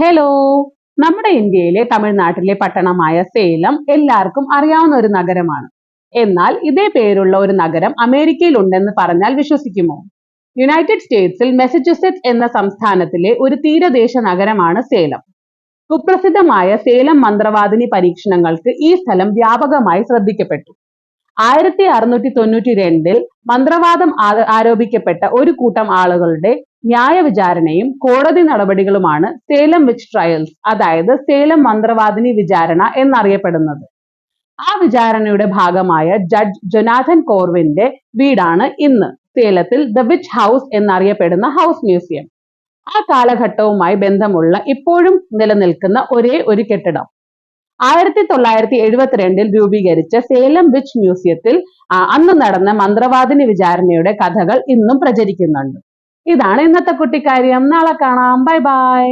Hello. നമ്മുടെ ഇന്ത്യയിലെ തമിഴ്നാട്ടിലെ പട്ടണമായ സേലം എല്ലാവർക്കും അറിയാവുന്ന ഒരു നഗരമാണ്. എന്നാൽ ഇതേ പേരുള്ള ഒരു നഗരം അമേരിക്കയിൽ ഉണ്ടെന്ന് പറഞ്ഞാൽ വിശ്വസിക്കുമോ? യുണൈറ്റഡ് സ്റ്റേറ്റ്സിൽ മെസച്യൂസെറ്റ്സ് എന്ന സംസ്ഥാനത്തിലെ ഒരു തീരദേശ നഗരമാണ് സേലം. കുപ്രസിദ്ധമായ സേലം മന്ത്രവാദിനി പരീക്ഷണങ്ങൾക്ക് ഈ സ്ഥലം വ്യാപകമായി ശ്രദ്ധിക്കപ്പെട്ടു. 1692 മന്ത്രവാദം ആരോപിക്കപ്പെട്ട ഒരു കൂട്ടം ആളുകളുടെ ന്യായവിചാരണയും കോടതി നടപടികളുമാണ് സേലം വിച്ച് ട്രയൽസ്, അതായത് സേലം മന്ത്രവാദിനി വിചാരണ എന്നറിയപ്പെടുന്നത്. ആ വിചാരണയുടെ ഭാഗമായ ജഡ്ജ് ജൊനാഥൻ കോർവിന്റെ വീടാണ് ഇന്ന് സേലത്തിൽ ദ വിച്ച് ഹൗസ് എന്നറിയപ്പെടുന്ന ഹൗസ് മ്യൂസിയം. ആ കാലഘട്ടവുമായി ബന്ധമുള്ള ഇപ്പോഴും നിലനിൽക്കുന്ന ഒരേ ഒരു കെട്ടിടം. 1972 രൂപീകരിച്ച സേലം വിച്ച് മ്യൂസിയത്തിൽ അന്ന് നടന്ന മന്ത്രവാദിനി വിചാരണയുടെ കഥകൾ ഇന്നും പ്രചരിക്കുന്നുണ്ട്. ഇതാണ് ഇന്നത്തെ കുട്ടിക്കാര്യം. നാളെ കാണാം. Bye bye.